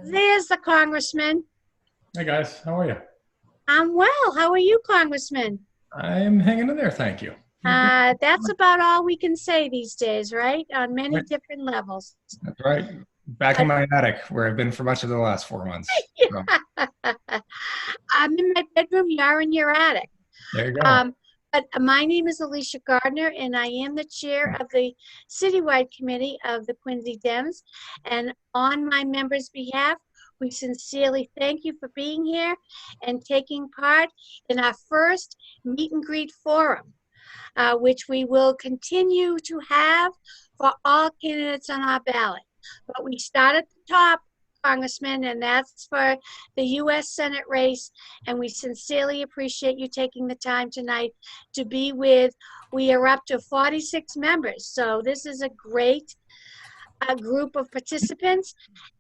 There's the congressman. Hey guys, how are you? I'm well. How are you, Congressman? I'm hanging in there, thank you. That's about all we can say these days, right? On many Right. different levels. That's right. Back in my attic, where I've been for much of the last 4 months. So, I'm in my bedroom. You're in your attic. there you go. But my name is Alicia Gardner, and I am the chair of the citywide committee of the Quincy Dems. And on my members' behalf, we sincerely thank you for being here and taking part in our first meet and greet forum, which we will continue to have for all candidates on our ballot. But we start at the top, Congressman, and that's for the U.S. Senate race. And we sincerely appreciate you taking the time tonight to be with. We are up to 46 members. So this is a great group of participants.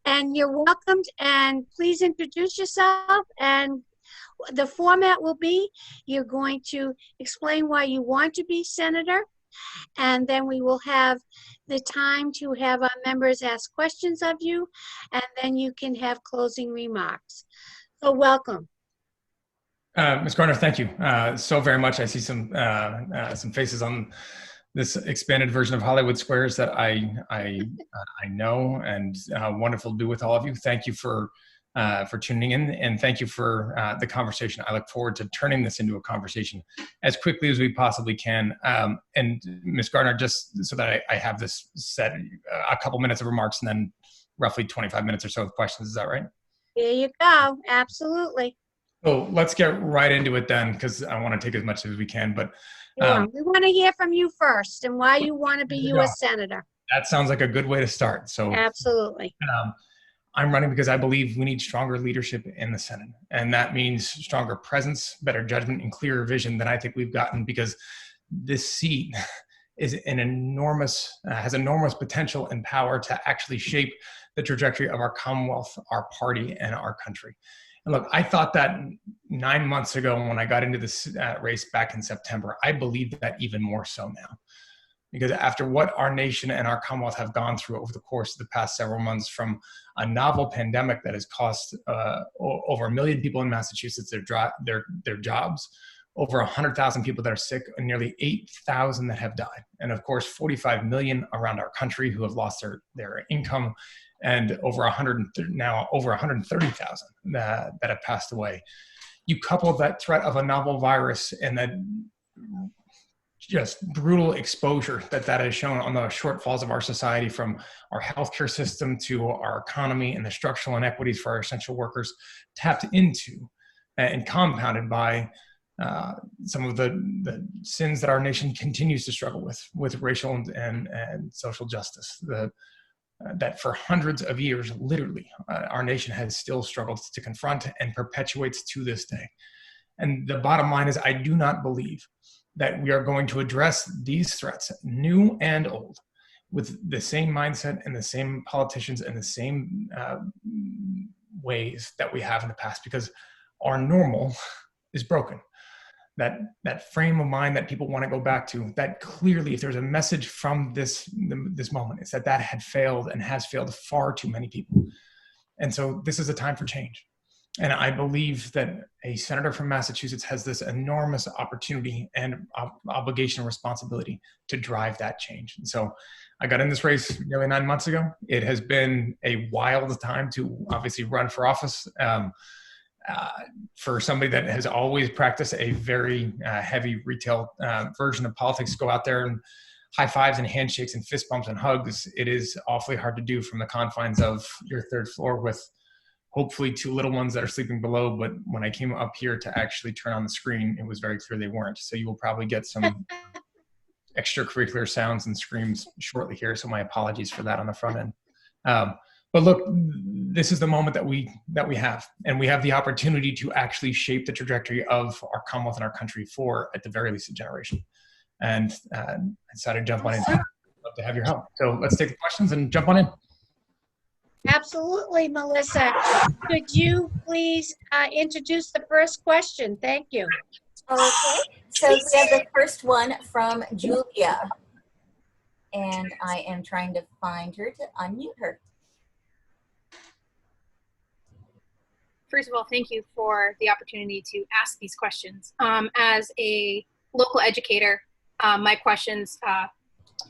And you're welcomed. And please introduce yourself. And the format will be, you're going to explain why you want to be senator. And then we will have the time to have our members ask questions of you, and then you can have closing remarks. So welcome. Ms. Garner, thank you so very much. I see some faces on this expanded version of Hollywood Squares that I know, and wonderful to be with all of you. Thank you for tuning in, and thank you for the conversation. I look forward to turning this into a conversation as quickly as we possibly can. And Ms. Gardner, just so that I have this set, a couple minutes of remarks and then roughly 25 minutes or so of questions. Is that right? There you go. Absolutely. So let's get right into it then, because I want to take as much as we can. But we want to hear from you first and why you want to be U.S. Senator. That sounds like a good way to start. So absolutely. I'm running because I believe we need stronger leadership in the Senate. And that means stronger presence, better judgment, and clearer vision than I think we've gotten, because this seat is an enormous, has enormous potential and power to actually shape the trajectory of our Commonwealth, our party, and our country. And look, I thought that 9 months ago when I got into this race back in September. I believe that even more so now. Because after what our nation and our Commonwealth have gone through over the course of the past several months, from a novel pandemic that has cost over 1 million people in Massachusetts their jobs, over 100,000 people that are sick, and nearly 8,000 that have died, and of course 45 million around our country who have lost their income, and over 130,000 that have passed away. You couple that threat of a novel virus and that just brutal exposure that has shown on the shortfalls of our society, from our healthcare system to our economy, and the structural inequities for our essential workers, tapped into and compounded by some of the sins that our nation continues to struggle with racial and social justice. That for hundreds of years, literally, our nation has still struggled to confront and perpetuates to this day. And the bottom line is, I do not believe that we are going to address these threats, new and old, with the same mindset and the same politicians and the same ways that we have in the past, because our normal is broken. That frame of mind that people want to go back to, that clearly, if there's a message from this moment, it's that had failed and has failed far too many people. And so this is a time for change. And I believe that a senator from Massachusetts has this enormous opportunity and obligation and responsibility to drive that change. And so I got in this race nearly 9 months ago. It has been a wild time to obviously run for office. For somebody that has always practiced a very heavy retail version of politics, go out there and high fives and handshakes and fist bumps and hugs, it is awfully hard to do from the confines of your third floor with hopefully 2 little ones that are sleeping below. But when I came up here to actually turn on the screen, it was very clear they weren't. So you will probably get some extracurricular sounds and screams shortly here. So my apologies for that on the front end. But look, this is the moment that we have, and we have the opportunity to actually shape the trajectory of our Commonwealth and our country for, at the very least, a generation. And I decided to jump on in. I'd love to have your help. So let's take the questions and jump on in. Absolutely, Melissa. Could you please introduce the first question? Thank you. Okay, so we have the first one from Julia. And I am trying to find her to unmute her. First of all, thank you for the opportunity to ask these questions. As a local educator, my questions,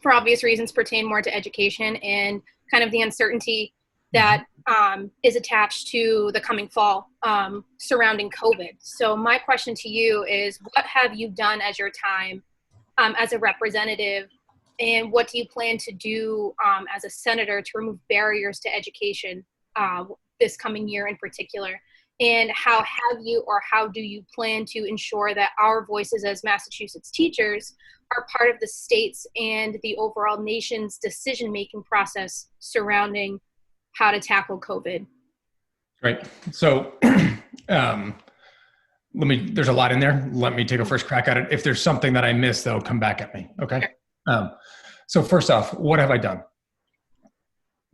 for obvious reasons, pertain more to education and kind of the uncertainty that is attached to the coming fall surrounding COVID. So my question to you is, what have you done as your time as a representative, and what do you plan to do as a senator to remove barriers to education this coming year in particular? And how have you, or how do you plan to ensure that our voices as Massachusetts teachers are part of the state's and the overall nation's decision-making process surrounding how to tackle COVID? Right. So there's a lot in there. Let me take a first crack at it. If there's something that I missed, though, come back at me. Okay. So first off, what have I done?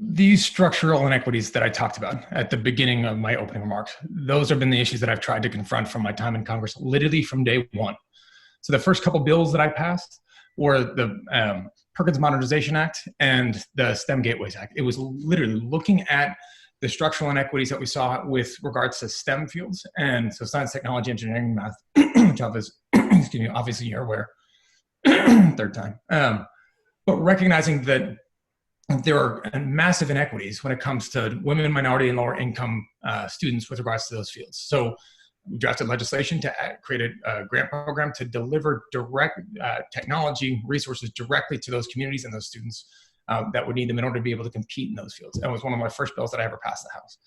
These structural inequities that I talked about at the beginning of my opening remarks, those have been the issues that I've tried to confront from my time in Congress, literally from day one. So the first couple bills that I passed were the Perkins Modernization Act and the STEM Gateways Act. It was literally looking at the structural inequities that we saw with regards to STEM fields. And so science, technology, engineering, math, which obviously you're aware, third time. But recognizing that there are massive inequities when it comes to women, minority, and lower income students with regards to those fields. So we drafted legislation to create a grant program to deliver direct technology resources directly to those communities and those students that would need them in order to be able to compete in those fields. That was one of my first bills that I ever passed the House.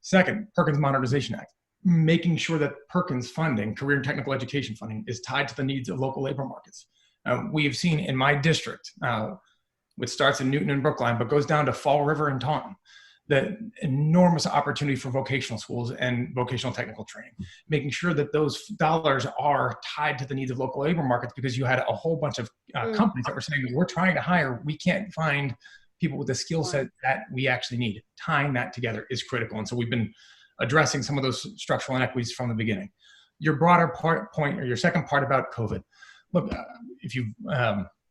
Second, Perkins Modernization Act, making sure that Perkins funding, career and technical education funding, is tied to the needs of local labor markets. We have seen in my district, which starts in Newton and Brookline, but goes down to Fall River and Taunton, the enormous opportunity for vocational schools and vocational technical training, making sure that those dollars are tied to the needs of local labor markets, because you had a whole bunch of companies that were saying, we're trying to hire, we can't find people with the skill set that we actually need. Tying that together is critical. And so we've been addressing some of those structural inequities from the beginning. Your broader point, or your second part about COVID. Look, if you've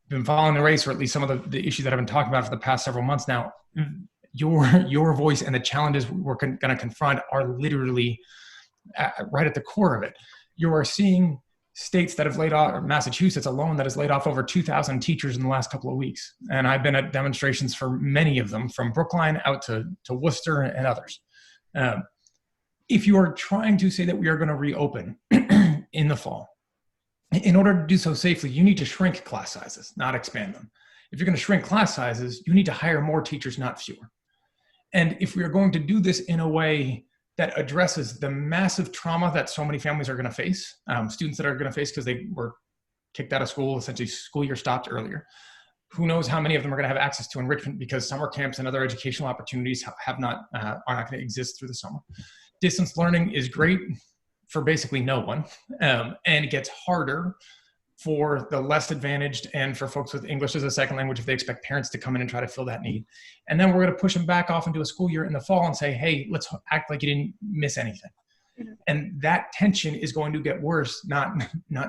been following the race, or at least some of the issues that I've been talking about for the past several months now, your voice and the challenges we're going to confront are literally right at the core of it. You are seeing states that have laid off, or Massachusetts alone, that has laid off over 2,000 teachers in the last couple of weeks. And I've been at demonstrations for many of them, from Brookline out to Worcester and others. If you are trying to say that we are going to reopen in the fall, in order to do so safely, you need to shrink class sizes, not expand them. If you're going to shrink class sizes, you need to hire more teachers, not fewer. And if we are going to do this in a way that addresses the massive trauma that so many families are going to face, students that are going to face because they were kicked out of school, essentially school year stopped earlier, who knows how many of them are going to have access to enrichment because summer camps and other educational opportunities are not going to exist through the summer. Distance learning is great for basically no one, and it gets harder for the less advantaged and for folks with English as a second language if they expect parents to come in and try to fill that need. And then we're going to push them back off into a school year in the fall and say, hey, let's act like you didn't miss anything. And that tension is going to get worse, not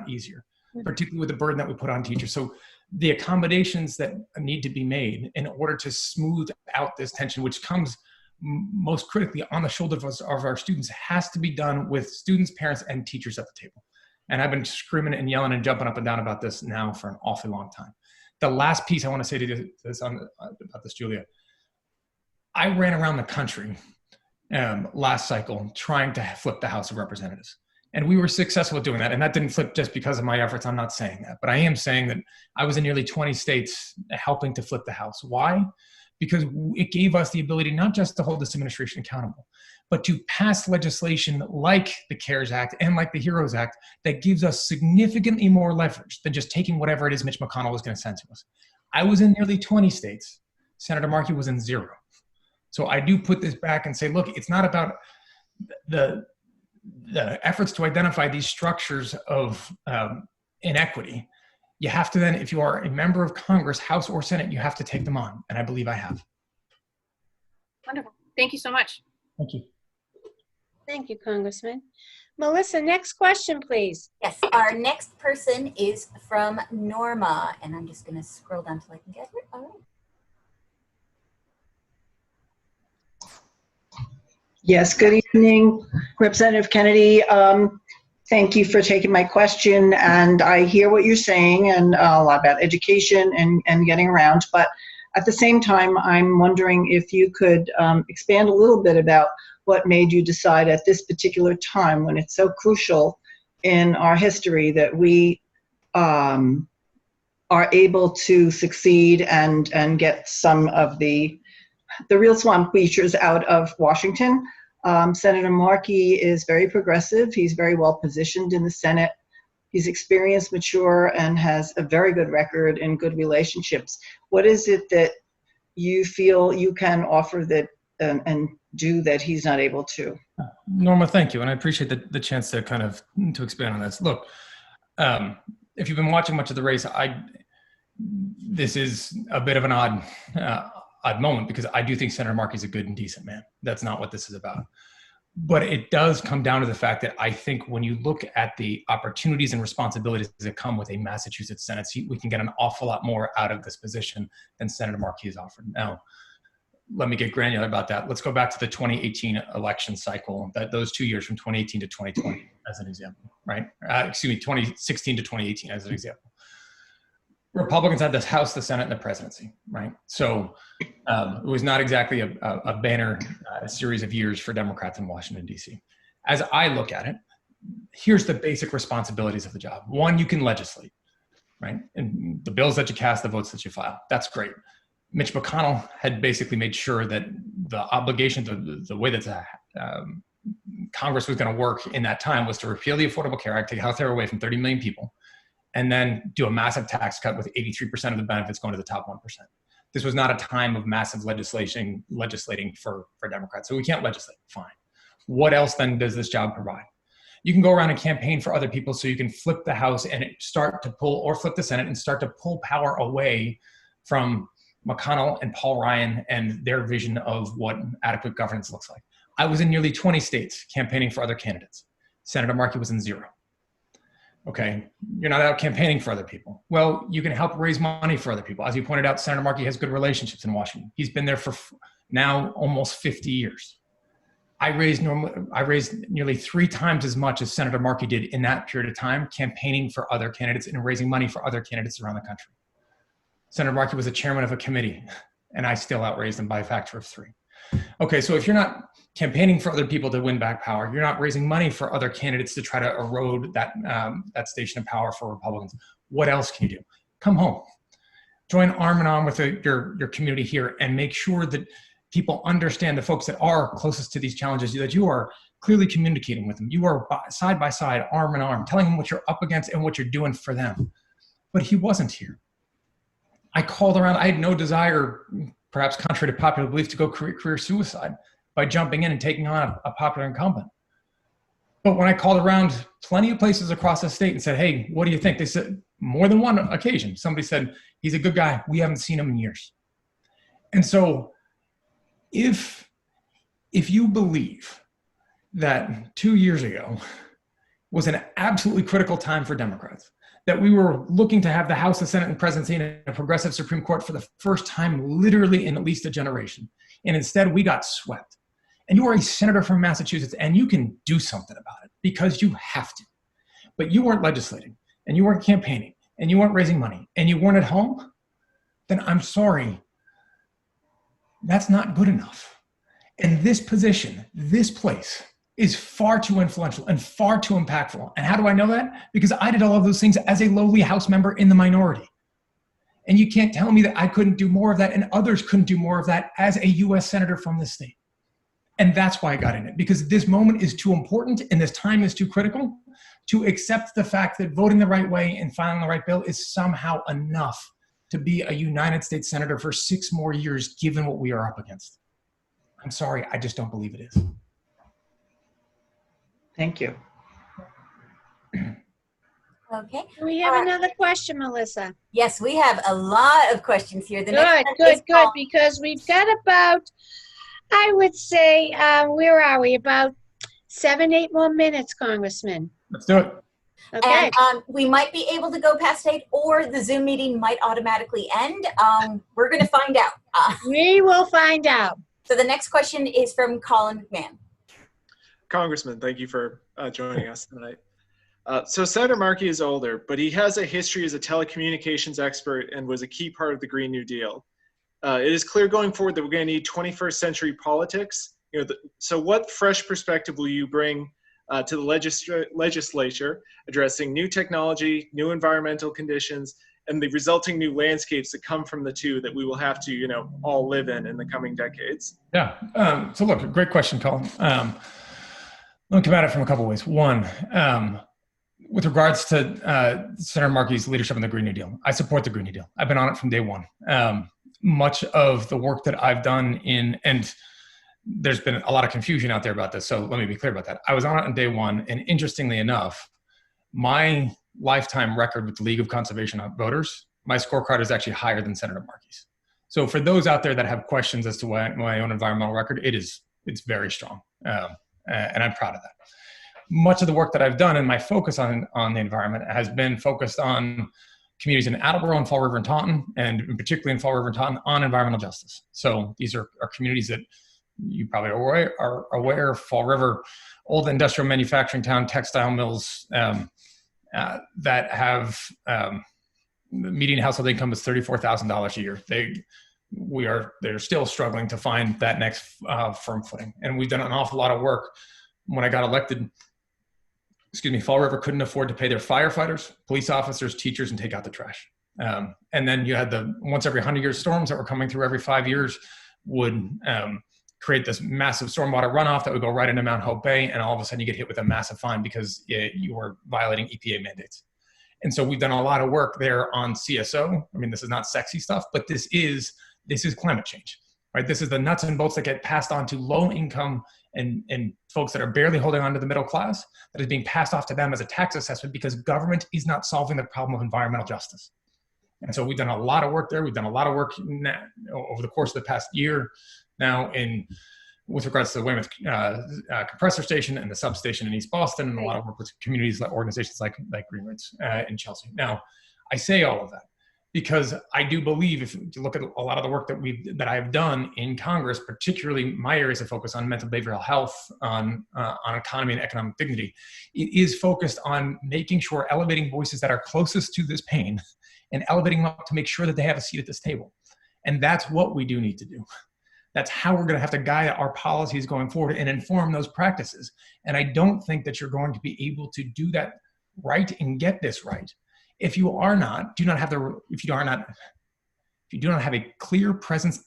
easier, particularly with the burden that we put on teachers. So the accommodations that need to be made in order to smooth out this tension, which comes most critically on the shoulders of our students, has to be done with students, parents, and teachers at the table. And I've been screaming and yelling and jumping up and down about this now for an awfully long time. The last piece I want to say to this about this, Julia, I ran around the country last cycle trying to flip the House of Representatives. And we were successful at doing that. And that didn't flip just because of my efforts. I'm not saying that. But I am saying that I was in nearly 20 states helping to flip the House. Why? Because it gave us the ability not just to hold this administration accountable, but to pass legislation like the CARES Act and like the HEROES Act that gives us significantly more leverage than just taking whatever it is Mitch McConnell was going to send to us. I was in nearly 20 states. Senator Markey was in 0. So I do put this back and say, look, it's not about the efforts to identify these structures of inequity. You have to then, if you are a member of Congress, House or Senate, you have to take them on. And I believe I have. Wonderful. Thank you so much. Thank you. Thank you, Congressman. Melissa, next question, please. Yes, our next person is from Norma, and I'm just going to scroll down till I can get her. All right. Yes, good evening, Representative Kennedy. Thank you for taking my question, and I hear what you're saying and a lot about education and getting around, but at the same time, I'm wondering if you could expand a little bit about what made you decide at this particular time, when it's so crucial in our history, that we are able to succeed and get some of the real swamp features out of Washington. Senator Markey is very progressive. He's very well positioned in the Senate. He's experienced, mature, and has a very good record and good relationships. What is it that you feel you can offer that and do that he's not able to? Norma, thank you. And I appreciate the chance to kind of to expand on this. Look, if you've been watching much of the race, this is a bit of an odd moment, because I do think Senator Markey's a good and decent man. That's not what this is about. But it does come down to the fact that I think when you look at the opportunities and responsibilities that come with a Massachusetts Senate seat, we can get an awful lot more out of this position than Senator Markey has offered. Now, let me get granular about that. Let's go back to the 2018 election cycle, those 2 years from 2018 to 2020 as an example, right? 2016 to 2018 as an example. Republicans had this House, the Senate, and the presidency, right? So it was not exactly a banner series of years for Democrats in Washington, D.C. As I look at it, here's the basic responsibilities of the job. One, you can legislate, right? And the bills that you cast, the votes that you file, that's great. Mitch McConnell had basically made sure that the obligation, the way that Congress was going to work in that time was to repeal the Affordable Care Act, take health care away from 30 million people, and then do a massive tax cut with 83% of the benefits going to the top 1%. This was not a time of massive legislating for Democrats. So we can't legislate, fine. What else then does this job provide? You can go around and campaign for other people, so you can flip the House and start to pull, or flip the Senate and start to pull power away from McConnell and Paul Ryan and their vision of what adequate governance looks like. I was in nearly 20 states campaigning for other candidates. Senator Markey was in 0. Okay, you're not out campaigning for other people. Well, you can help raise money for other people. As you pointed out, Senator Markey has good relationships in Washington. He's been there for now almost 50 years. I raised nearly 3 times as much as Senator Markey did in that period of time, campaigning for other candidates and raising money for other candidates around the country. Senator Markey was a chairman of a committee, and I still outraised him by a factor of 3. Okay, so if you're not campaigning for other people to win back power, you're not raising money for other candidates to try to erode that station of power for Republicans, what else can you do? Come home. Join arm in arm with your community here and make sure that people understand, the folks that are closest to these challenges, that you are clearly communicating with them. You are side by side, arm in arm, telling them what you're up against and what you're doing for them. But he wasn't here. I called around. I had no desire, perhaps contrary to popular belief, to go career suicide by jumping in and taking on a popular incumbent. But when I called around plenty of places across the state and said, hey, what do you think? They said, more than one occasion, somebody said, he's a good guy. We haven't seen him in years. And so if you believe that 2 years ago was an absolutely critical time for Democrats, that we were looking to have the House, the Senate, and presidency, and a progressive Supreme Court for the first time literally in at least a generation, and instead we got swept. And you are a senator from Massachusetts, and you can do something about it because you have to. But you weren't legislating, and you weren't campaigning, and you weren't raising money, and you weren't at home, then I'm sorry, that's not good enough. And this position, this place, is far too influential and far too impactful. And how do I know that? Because I did all of those things as a lowly House member in the minority. And you can't tell me that I couldn't do more of that and others couldn't do more of that as a US senator from this state. And that's why I got in it, because this moment is too important and this time is too critical to accept the fact that voting the right way and filing the right bill is somehow enough to be a United States senator for 6 more years, given what we are up against. I'm sorry, I just don't believe it is. Thank you. Okay. We have another question, Melissa. Yes, we have a lot of questions here. The next one Good, is called- because we've got about, I would say, where are we? About 7, 8 more minutes, Congressman. Let's do it. Okay. And we might be able to go past 8, or the Zoom meeting might automatically end. We're going to find out. We will find out. So the next question is from Colin McMahon. Congressman, thank you for joining us tonight. So Senator Markey is older, but he has a history as a telecommunications expert and was a key part of the Green New Deal. It is clear going forward that we're going to need 21st century politics. So what fresh perspective will you bring to the legislature addressing new technology, new environmental conditions, and the resulting new landscapes that come from the two that we will have to, all live in the coming decades? Yeah. So look, great question, Colin. Let me come at it from a couple of ways. One, with regards to Senator Markey's leadership in the Green New Deal, I support the Green New Deal. I've been on it from day one. Much of the work that I've done and there's been a lot of confusion out there about this, so let me be clear about that. I was on it on day one, and interestingly enough, my lifetime record with the League of Conservation Voters, my scorecard is actually higher than Senator Markey's. So for those out there that have questions as to my own environmental record, it's very strong, and I'm proud of that. Much of the work that I've done and my focus on the environment has been focused on communities in Attleboro and Fall River and Taunton, and particularly in Fall River and Taunton, on environmental justice. So these are communities that you probably are aware, Fall River, old industrial manufacturing town, textile mills that have the median household income is $34,000 a year. They're still struggling to find that next firm footing. And we've done an awful lot of work. When I got elected, Fall River couldn't afford to pay their firefighters, police officers, teachers, and take out the trash. And then you had the once every 100-year storms that were coming through every 5 years would create this massive stormwater runoff that would go right into Mount Hope Bay, and all of a sudden you get hit with a massive fine because you were violating EPA mandates. And so we've done a lot of work there on CSO. I mean, this is not sexy stuff, but this is climate change, right? This is the nuts and bolts that get passed on to low income and folks that are barely holding on to the middle class, that is being passed off to them as a tax assessment because government is not solving the problem of environmental justice. And so we've done a lot of work there. We've done a lot of work over the course of the past year now with regards to the Weymouth compressor station and the substation in East Boston, and a lot of work with communities, organizations like Green Roots in Chelsea. Now, I say all of that because I do believe, if you look at a lot of the work that I've done in Congress, particularly my areas of focus on mental behavioral health, on economy and economic dignity, it is focused on making sure elevating voices that are closest to this pain and elevating them up to make sure that they have a seat at this table. And that's what we do need to do. That's how we're going to have to guide our policies going forward and inform those practices. And I don't think that you're going to be able to do that right and get this right if you do not have a clear presence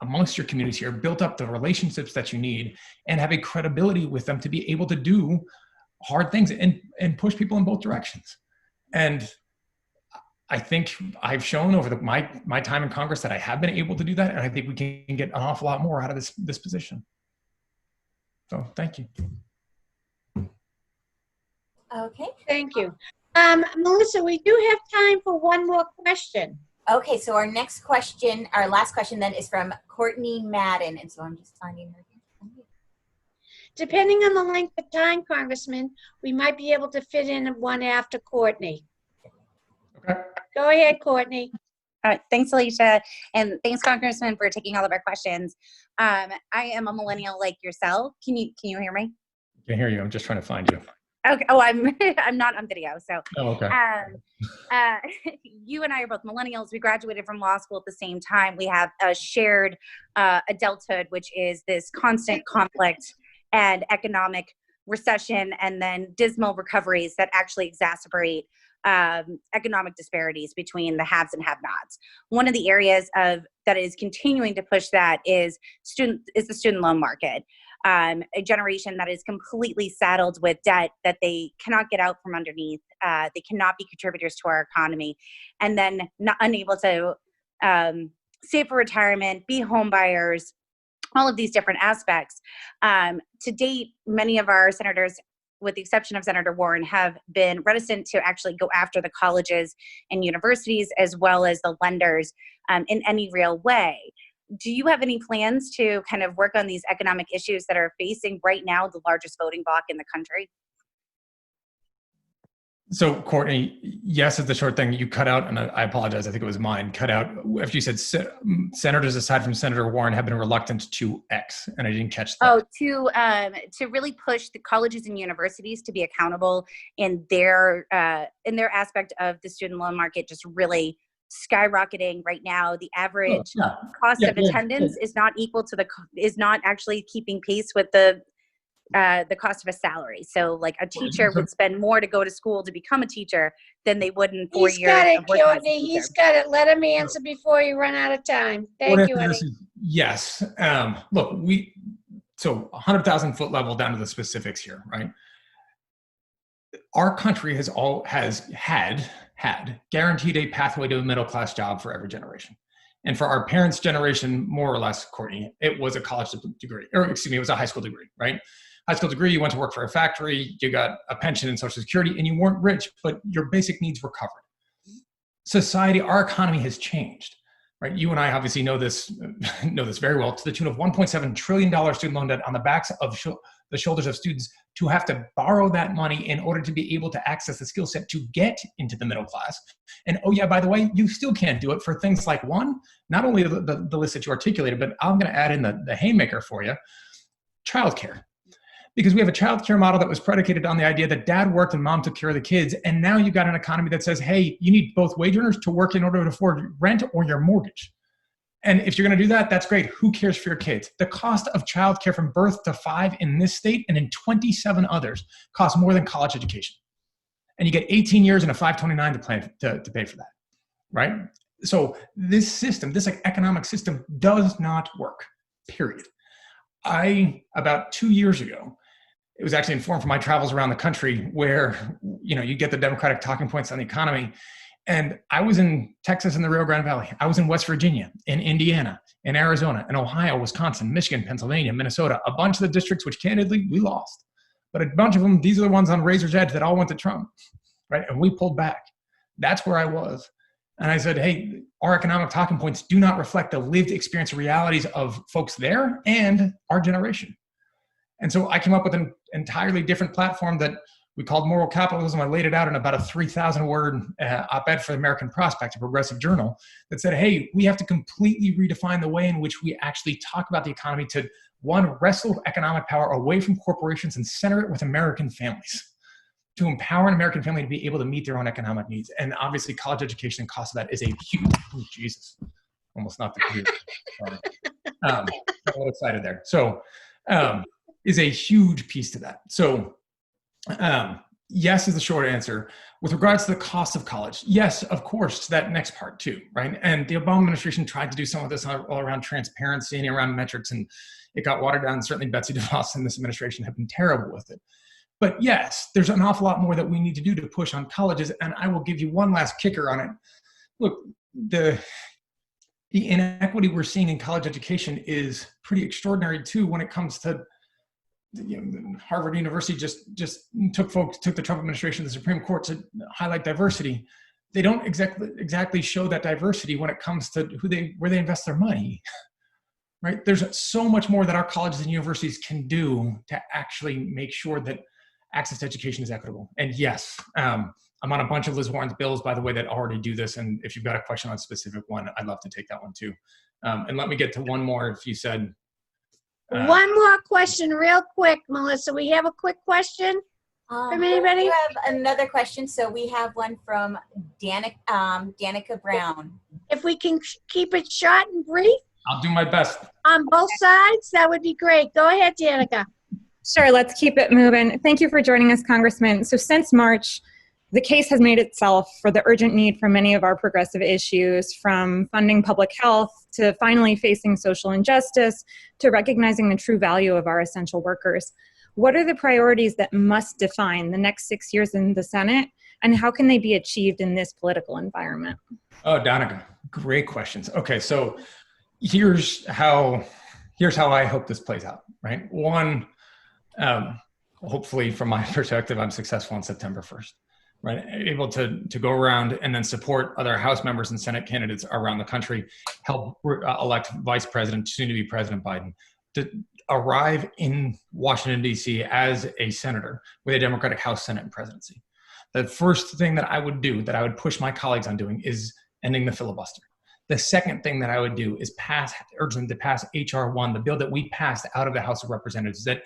amongst your communities here, built up the relationships that you need, and have a credibility with them to be able to do hard things and push people in both directions. And I think I've shown over my time in Congress that I have been able to do that, and I think we can get an awful lot more out of this position. So thank you. Okay. Thank you. Melissa, we do have time for one more question. Okay, so our last question then is from Courtney Madden. And so I'm just finding her. Depending on the length of time, Congressman, we might be able to fit in one after Courtney. Okay. Go ahead, Courtney. All right, thanks, Alicia, and thanks, Congressman, for taking all of our questions. I am a millennial like yourself. Can you hear me? I can hear you. I'm just trying to find you. Okay. Oh, I'm not on video, so. Oh, okay. You and I are both millennials. We graduated from law school at the same time. We have a shared adulthood, which is this constant conflict and economic recession, and then dismal recoveries that actually exacerbate economic disparities between the haves and have-nots. One of the areas that is continuing to push that is the student loan market. A generation that is completely saddled with debt that they cannot get out from underneath. They cannot be contributors to our economy, and then unable to save for retirement, be home buyers, all of these different aspects. To date, many of our senators, with the exception of Senator Warren, have been reticent to actually go after the colleges and universities as well as the lenders in any real way. Do you have any plans to kind of work on these economic issues that are facing right now the largest voting bloc in the country? So Courtney, yes is the short thing. You cut out, and I apologize, I think it was mine, cut out after you said senators aside from Senator Warren have been reluctant to X, and I didn't catch that. Oh, to really push the colleges and universities to be accountable in their aspect of the student loan market just really skyrocketing right now. The average cost of attendance is not equal to is not actually keeping pace with the cost of a salary. So like a teacher would spend more to go to school to become a teacher than they would in 4 years. He's got it, Courtney. He's got it. Let him answer before you run out of time. Thank you, Eddie. Yes. Look, so 100,000 foot level down to the specifics here, right? Our country has had guaranteed a pathway to a middle class job for every generation. And for our parents' generation, more or less, Courtney, it was a college degree, or excuse me, it was a high school degree, right? High school degree, you went to work for a factory, you got a pension and Social Security, and you weren't rich, but your basic needs were covered. Society, our economy has changed, right? You and I obviously know this very well, to the tune of $1.7 trillion student loan debt on the backs of the shoulders of students to have to borrow that money in order to be able to access the skill set to get into the middle class. And oh yeah, by the way, you still can't do it for things like not only the list that you articulated, but I'm gonna add in the haymaker for you, childcare. Because we have a childcare model that was predicated on the idea that dad worked and mom took care of the kids. And now you've got an economy that says, hey, you need both wage earners to work in order to afford rent or your mortgage. And if you're going to do that, that's great. Who cares for your kids? The cost of childcare from birth to 5 in this state and in 27 others costs more than college education. And you get 18 years and a 529 to pay for that, right? So this system, this economic system does not work, period. About 2 years ago, it was actually informed from my travels around the country where, you get the Democratic talking points on the economy. And I was in Texas in the Rio Grande Valley. I was in West Virginia, in Indiana, in Arizona, in Ohio, Wisconsin, Michigan, Pennsylvania, Minnesota, a bunch of the districts which candidly we lost. But a bunch of them, these are the ones on razor's edge that all went to Trump, right? And we pulled back. That's where I was. And I said, hey, our economic talking points do not reflect the lived experience realities of folks there and our generation. And so I came up with an entirely different platform that we called Moral Capitalism. I laid it out in about a 3,000 word op-ed for the American Prospect, a progressive journal, that said, hey, we have to completely redefine the way in which we actually talk about the economy to, one, wrestle economic power away from corporations and center it with American families, to empower an American family to be able to meet their own economic needs. And obviously college education and cost of that is a huge, oh, Jesus, almost knocked the computer. I'm a little excited there. So, is a huge piece to that. So yes is the short answer. With regards to the cost of college, yes, of course, to that next part too, right? And the Obama administration tried to do some of this all around transparency and around metrics, and it got watered down. Certainly Betsy DeVos and this administration have been terrible with it. But yes, there's an awful lot more that we need to do to push on colleges, and I will give you one last kicker on it. Look, the inequity we're seeing in college education is pretty extraordinary too when it comes to Harvard University just took the Trump administration to the Supreme Court to highlight diversity. They don't exactly show that diversity when it comes to where they invest their money, right? There's so much more that our colleges and universities can do to actually make sure that access to education is equitable. And yes, I'm on a bunch of Liz Warren's bills, by the way, that already do this. And if you've got a question on a specific one, I'd love to take that one too. And let me get to one more. If you said, one more question real quick, Melissa. We have a quick question from anybody? We have another question. So we have one from Danica Brown. If we can keep it short and brief. I'll do my best. On both sides, that would be great. Go ahead, Danica. Sure, let's keep it moving. Thank you for joining us, Congressman. So since March, the case has made itself for the urgent need for many of our progressive issues, from funding public health to finally facing social injustice to recognizing the true value of our essential workers. What are the priorities that must define the next 6 years in the Senate, and how can they be achieved in this political environment? Oh, Danica, great questions. Okay, so here's how I hope this plays out, right? One, hopefully from my perspective, I'm successful on September 1st. Right, able to go around and then support other House members and Senate candidates around the country, help elect Vice President, soon to be President Biden, to arrive in Washington, D.C. as a senator with a Democratic House, Senate, and presidency. The first thing that I would do, that I would push my colleagues on doing, is ending the filibuster. The second thing that I would do is urge them to pass H.R. 1, the bill that we passed out of the House of Representatives that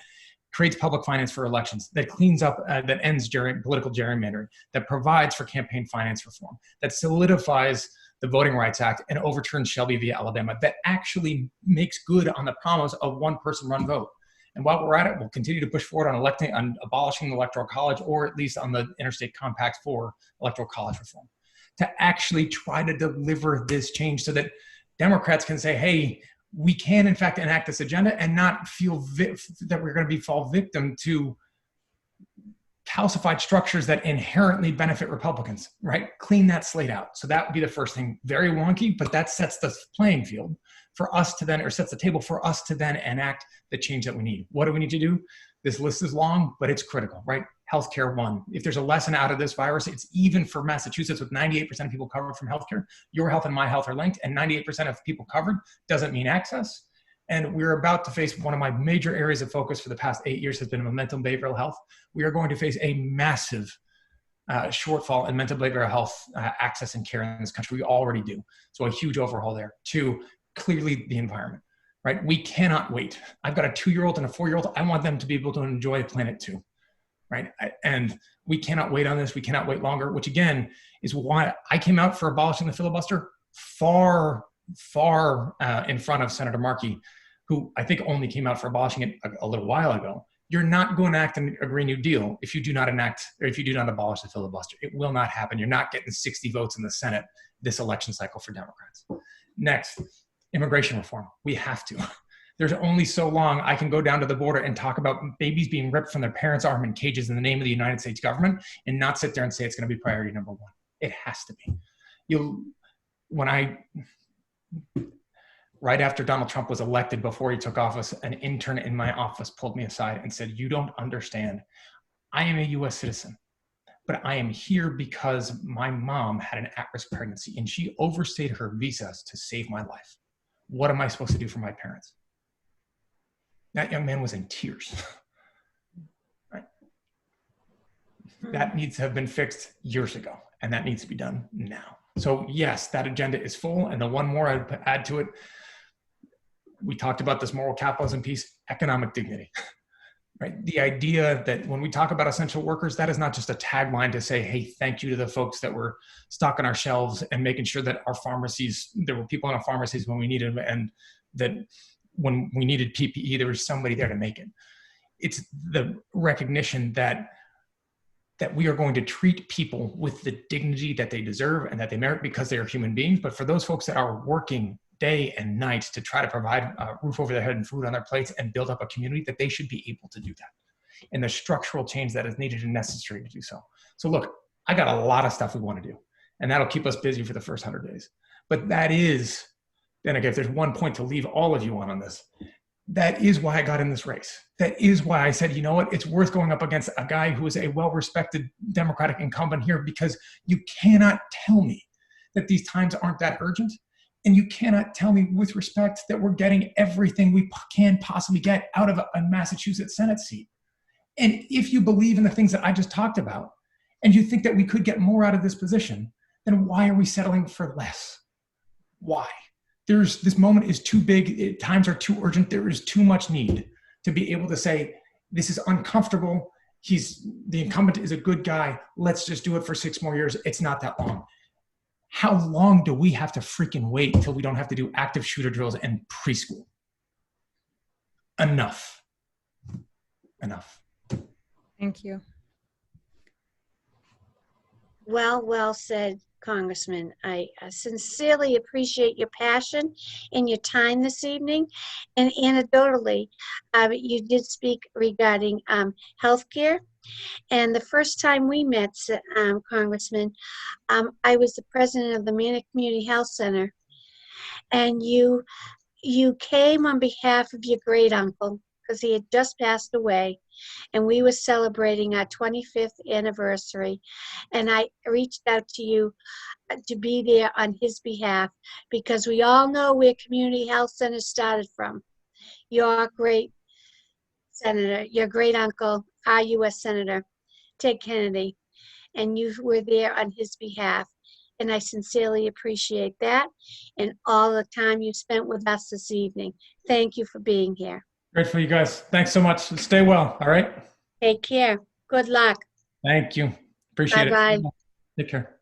creates public finance for elections, that cleans up, that ends political gerrymandering, that provides for campaign finance reform, that solidifies the Voting Rights Act and overturns Shelby v. Alabama, that actually makes good on the promise of one person, one vote. And while we're at it, we'll continue to push forward on abolishing the Electoral College, or at least on the interstate compacts for Electoral College reform, to actually try to deliver this change so that Democrats can say, hey, we can in fact enact this agenda and not feel that we're going to fall victim to calcified structures that inherently benefit Republicans, right? Clean that slate out. So that would be the first thing. Very wonky, but that sets the playing field for us to then, or sets the table for us to then enact the change that we need. What do we need to do? This list is long, but it's critical, right? Healthcare, one. If there's a lesson out of this virus, it's even for Massachusetts with 98% of people covered from healthcare. Your health and my health are linked, and 98% of people covered doesn't mean access. And we're about to face one of my major areas of focus for the past 8 years has been mental and behavioral health. We are going to face a massive shortfall in mental behavioral health access and care in this country. We already do. So a huge overhaul there. Two, clearly the environment, right? We cannot wait. I've got a 2-year-old and a 4-year-old. I want them to be able to enjoy planet 2, right? And we cannot wait on this. We cannot wait longer, which again is why I came out for abolishing the filibuster far in front of Senator Markey, who I think only came out for abolishing it a little while ago. You're not going to enact a Green New Deal if you do not abolish the filibuster. It will not happen. You're not getting 60 votes in the Senate this election cycle for Democrats. Next, immigration reform. We have to. There's only so long I can go down to the border and talk about babies being ripped from their parents' arm in cages in the name of the United States government and not sit there and say it's going to be priority number one. It has to be. Right after Donald Trump was elected, before he took office, an intern in my office pulled me aside and said, "You don't understand. I am a US citizen, but I am here because my mom had an at-risk pregnancy and she overstayed her visas to save my life. What am I supposed to do for my parents?" That young man was in tears. Right? That needs to have been fixed years ago, and that needs to be done now. So yes, that agenda is full. And the one more I'd add to it, we talked about this moral capitalism piece, economic dignity, right? The idea that when we talk about essential workers, that is not just a tagline to say, hey, thank you to the folks that were stocking our shelves and making sure that our pharmacies, there were people in our pharmacies when we needed them, and that when we needed PPE, there was somebody there to make it. It's the recognition that we are going to treat people with the dignity that they deserve and that they merit because they are human beings. But for those folks that are working day and night to try to provide a roof over their head and food on their plates and build up a community, that they should be able to do that. And the structural change that is needed and necessary to do so. So look, I got a lot of stuff we want to do, and that'll keep us busy for the first 100 days. But that is, then again, if there's one point to leave all of you on this, that is why I got in this race. That is why I said, you know what, it's worth going up against a guy who is a well-respected Democratic incumbent here, because you cannot tell me that these times aren't that urgent. And you cannot tell me with respect that we're getting everything we can possibly get out of a Massachusetts Senate seat. And if you believe in the things that I just talked about, and you think that we could get more out of this position, then why are we settling for less? Why? This moment is too big, times are too urgent, there is too much need to be able to say, this is uncomfortable, the incumbent is a good guy, let's just do it for 6 more years. It's not that long. How long do we have to freaking wait until we don't have to do active shooter drills and preschool? Enough. Enough. Thank you. Well said, Congressman. I sincerely appreciate your passion and your time this evening. And anecdotally, you did speak regarding healthcare. And the first time we met, Congressman, I was the president of the Manor Community Health Center. And you came on behalf of your great uncle, because he had just passed away, and we were celebrating our 25th anniversary. And I reached out to you to be there on his behalf, because we all know where community health centers started from. Your great senator, your great uncle, our U.S. Senator, Ted Kennedy. and you were there on his behalf. And I sincerely appreciate that and all the time you spent with us this evening. Thank you for being here. Grateful, you guys. Thanks so much. Stay well. All right. Take care. Good luck. Thank you. Appreciate it. Bye-bye. Take care.